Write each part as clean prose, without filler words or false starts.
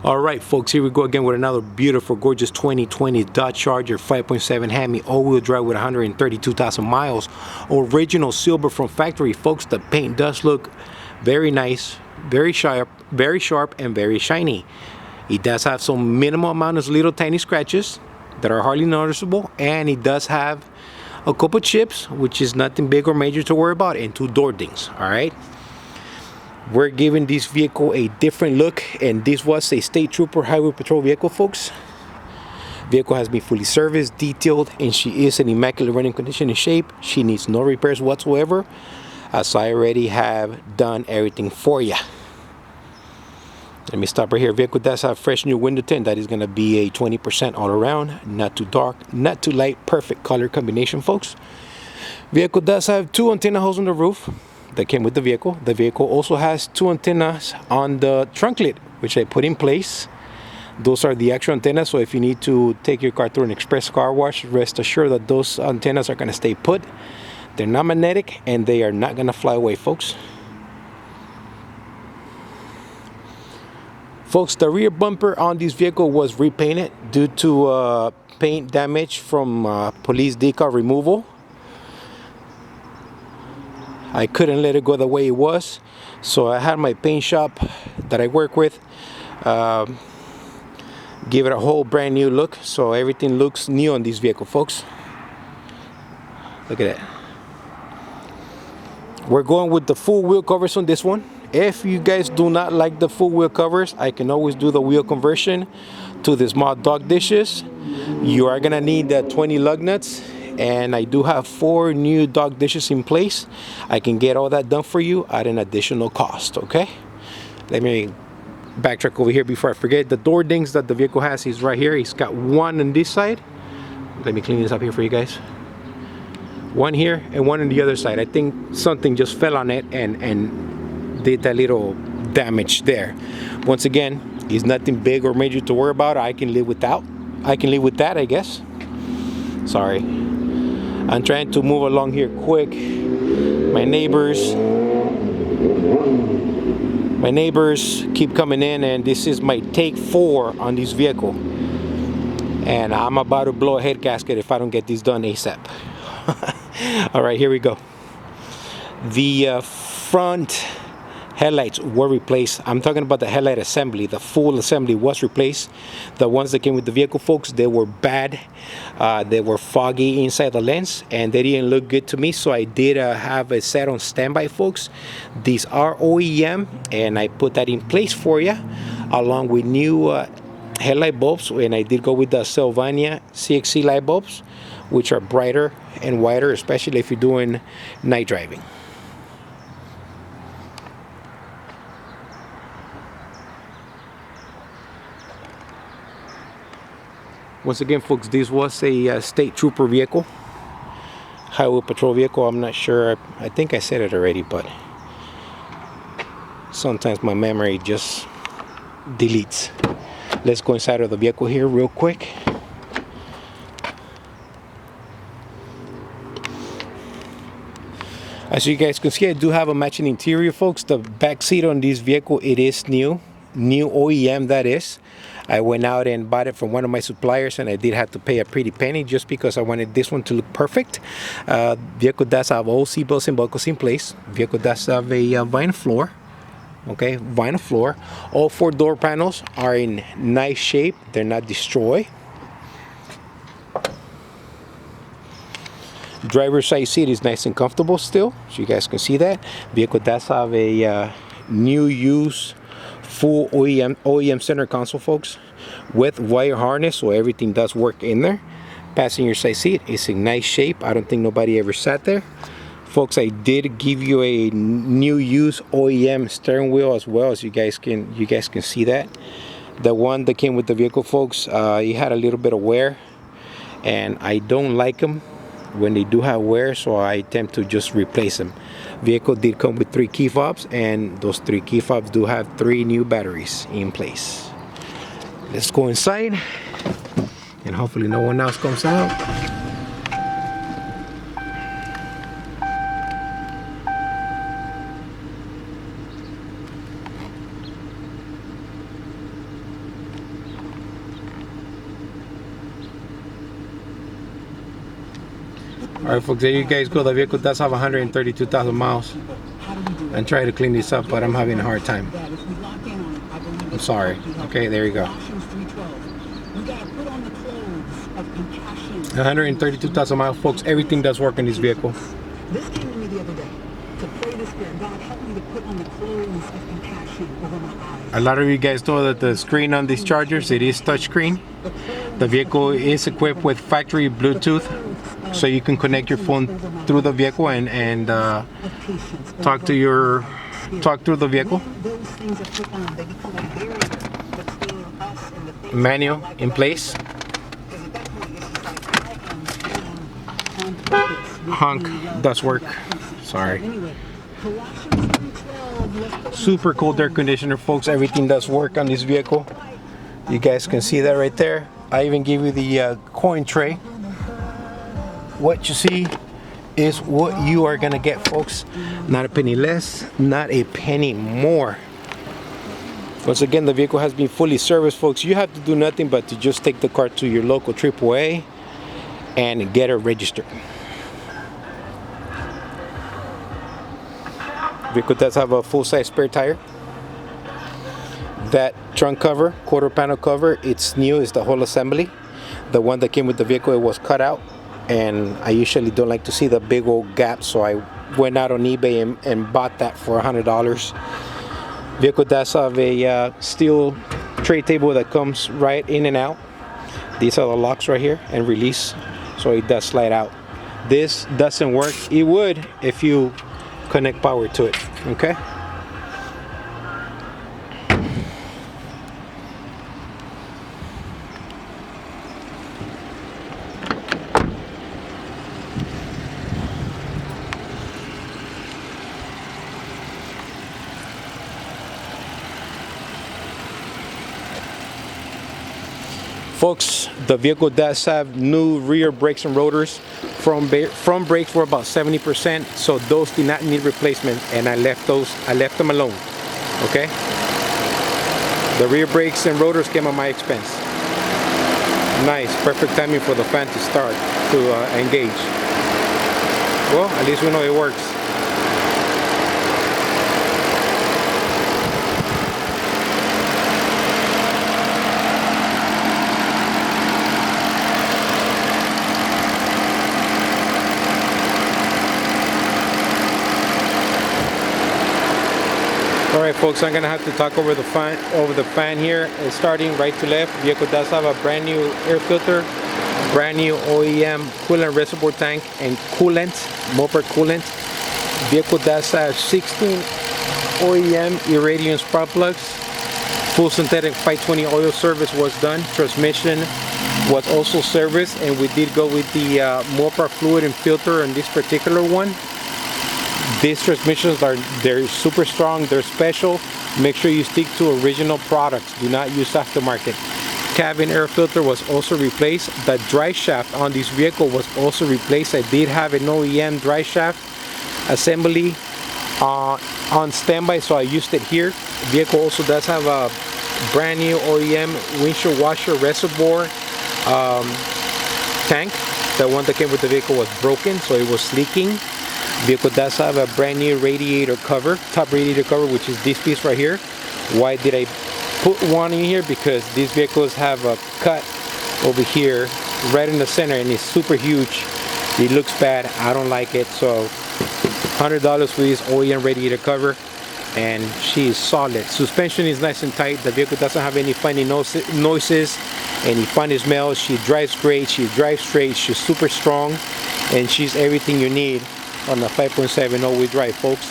All right, folks, here we go again with another beautiful, gorgeous 2020 Dodge Charger 5.7 HEMi all-wheel drive with 132,000 miles. Original silver from factory, folks. The paint does look very nice, very sharp, and very shiny. It does have some minimal amount of little tiny scratches that are hardly noticeable, and it does have a couple chips, which is nothing big or major to worry about, and 2 door dings. All right. We're giving this vehicle a different look, and this was a state trooper highway patrol vehicle, folks. Vehicle has been fully serviced, detailed, and she is in immaculate running condition and shape. She needs no repairs whatsoever, as I already have done everything for you. Let me stop right here. Vehicle does have fresh new window tint. That is going to be a 20% all around, not too dark, not too light, perfect color combination, folks. Vehicle does have 2 antenna holes on the roof that came with the vehicle. The vehicle also has 2 antennas on the trunk lid, which I put in place. Those are the extra antennas, so if you need to take your car through an express car wash, rest assured that those antennas are going to stay put. They're not magnetic, and they are not going to fly away, folks. Folks, the rear bumper on this vehicle was repainted due to paint damage from police decal removal. I couldn't let it go the way it was, so I had my paint shop that I work with give it a whole brand new look, so everything looks new on this vehicle, folks. Look at that. We're going with the full wheel covers on this one. If you guys do not like the full wheel covers, I can always do the wheel conversion to the small dog dishes. You are gonna need the 20 lug nuts, and I do have 4 new dog dishes in place. I can get all that done for you at an additional cost. Okay, let me backtrack over here before I forget. The door dings that the vehicle has is right here. It's got 1 on this side. Let me clean this up here for you guys. 1 here and 1 on the other side. I think something just fell on it and did that little damage there. Once again, it's nothing big or major to worry about. I can live without. I can live with that, I guess. Sorry, I'm trying to move along here quick. My neighbors keep coming in, and this is my take 4 on this vehicle, and I'm about to blow a head gasket if I don't get this done ASAP. All right, here we go. The front headlights were replaced. I'm talking about the headlight assembly. The full assembly was replaced. The ones that came with the vehicle, folks, they were bad. They were foggy inside the lens, and they didn't look good to me, so I did have it set on standby, folks. These are OEM, and I put that in place for you, along with new headlight bulbs, and I did go with the Sylvania CXC light bulbs, which are brighter and wider, especially if you're doing night driving. Once again, folks, this was a state trooper vehicle, highway patrol vehicle. I'm not sure, I think I said it already, but sometimes my memory just deletes. Let's go inside of the vehicle here real quick. As you guys can see, I do have a matching interior, folks. The back seat on this vehicle, it is new OEM, that is. I went out and bought it from one of my suppliers, and I did have to pay a pretty penny just because I wanted this one to look perfect. Vehicle does have all seat belts and buckles in place. Vehicle does have a vinyl floor. Okay, vinyl floor. All 4 door panels are in nice shape. They're not destroyed. Driver's side seat is nice and comfortable still, so you guys can see that. Vehicle does have a new use full OEM center console, folks, with wire harness, so everything does work in there. Passenger side seat is in nice shape. I don't think nobody ever sat there, folks. I did give you a new use OEM steering wheel as well, as you guys can see that. The one that came with the vehicle, folks, it had a little bit of wear, and I don't like them when they do have wear, so I attempt to just replace them. Vehicle did come with 3 key fobs, and those 3 key fobs do have 3 new batteries in place. Let's go inside, and hopefully no one else comes out. All right, folks, there you guys go. The vehicle does have 132,000 miles. I'm trying to clean this up, but I'm having a hard time. I'm sorry. Okay, there you go. 132,000 miles, folks. Everything does work in this vehicle. This came to me the other day to pray this prayer. God, help me to put on the clothes of compassion over my eyes. A lot of you guys know that the screen on these chargers, it is touchscreen. The vehicle is equipped with factory Bluetooth, so you can connect your phone through the vehicle and talk through the vehicle. Manual in place. Honk does work. Sorry. Super cold air conditioner, folks. Everything does work on this vehicle. You guys can see that right there. I even give you the coin tray. What you see is what you are gonna get, folks. Not a penny less, not a penny more. Once again, the vehicle has been fully serviced, folks. You have to do nothing but to just take the car to your local AAA and get it registered. Vehicle does have a full-size spare tire. That trunk cover, quarter panel cover, it's new. It's the whole assembly. The one that came with the vehicle, it was cut out, and I usually don't like to see the big old gap, so I went out on eBay and bought that for $100. Vehicle does have a steel tray table that comes right in and out. These are the locks right here and release, so it does slide out. This doesn't work. It would if you connect power to it. Okay. Folks, the vehicle does have new rear brakes and rotors. Front brakes were about 70%, so those did not need replacement, and I left them alone. Okay. The rear brakes and rotors came at my expense. Nice, perfect timing for the fan to start to engage. Well, at least we know it works. Alright, folks, I'm gonna have to talk over the fan here. Starting right to left, vehicle does have a brand new air filter, brand new OEM coolant reservoir tank and coolant, Mopar coolant. Vehicle does have 16 OEM irradiant spark plugs. Full synthetic 520 oil service was done. Transmission was also serviced, and we did go with the Mopar fluid and filter on this particular one. These transmissions they're super strong, they're special. Make sure you stick to original products. Do not use aftermarket. Cabin air filter was also replaced. The drive shaft on this vehicle was also replaced. I did have an OEM drive shaft assembly on standby, so I used it here. The vehicle also does have a brand new OEM windshield washer reservoir tank. The one that came with the vehicle was broken, so it was leaking. Vehicle does have a brand new radiator cover, top radiator cover, which is this piece right here. Why did I put one in here? Because these vehicles have a cut over here right in the center, and it's super huge. It looks bad. I don't like it. So $100 for this OEM radiator cover, and she is solid. Suspension is nice and tight. The vehicle doesn't have any funny noises, any funny smells. She drives great. She drives straight. She's super strong, and she's everything you need on the 5.7 all-wheel drive, folks.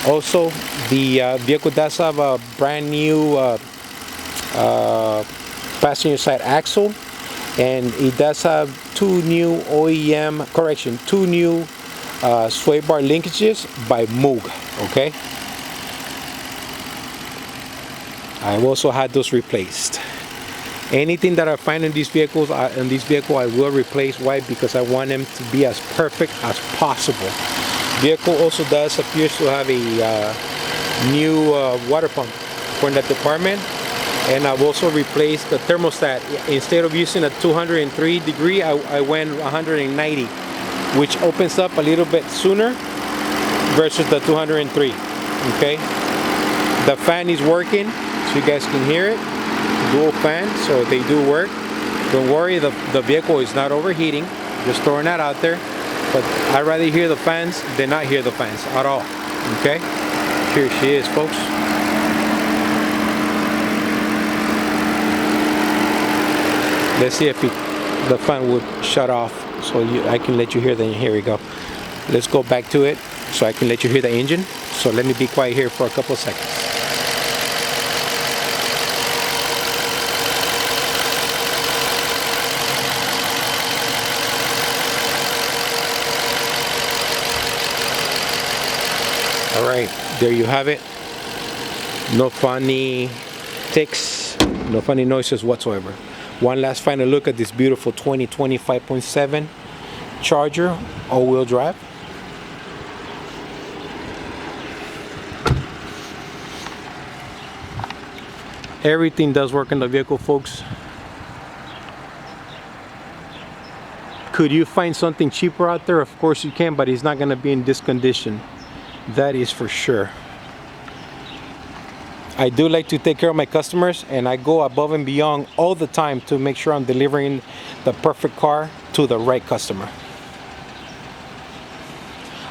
Also, the vehicle does have a brand new passenger side axle, and it does have two new sway bar linkages by Moog. Okay, I've also had those replaced. Anything that I find in these vehicles, I will replace. Why? Because I want them to be as perfect as possible. Vehicle also appears to have a new water pump for that department, and I've also replaced the thermostat. Instead of using a 203 degree, I went 190. which opens up a little bit sooner versus the 203. Okay, the fan is working, so you guys can hear it. Dual fan, so they do work. Don't worry, the vehicle is not overheating. Just throwing that out there. But I'd rather hear the fans than not hear the fans at all. Okay, here she is, folks. Let's see if the fan would shut off, so I can let you hear the. Here we go. Let's go back to it, so I can let you hear the engine. So let me be quiet here for a couple of seconds. All right, there you have it. No funny ticks, no funny noises whatsoever. One last final look at this beautiful 2020 5.7 Charger all-wheel drive. Everything does work in the vehicle, folks. Could you find something cheaper out there? Of course you can, but it's not going to be in this condition. That is for sure. I do like to take care of my customers, and I go above and beyond all the time to make sure I'm delivering the perfect car to the right customer.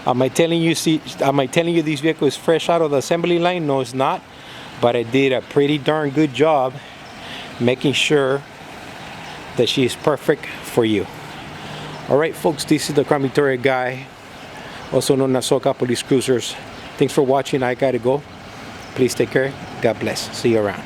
Am I telling you this vehicle is fresh out of the assembly line? No, it's not. But I did a pretty darn good job making sure that she is perfect for you. All right, folks, this is the Crown Victoria guy, also known as SoCal Police Cruisers. Thanks for watching. I gotta go. Please take care. God bless. See you around.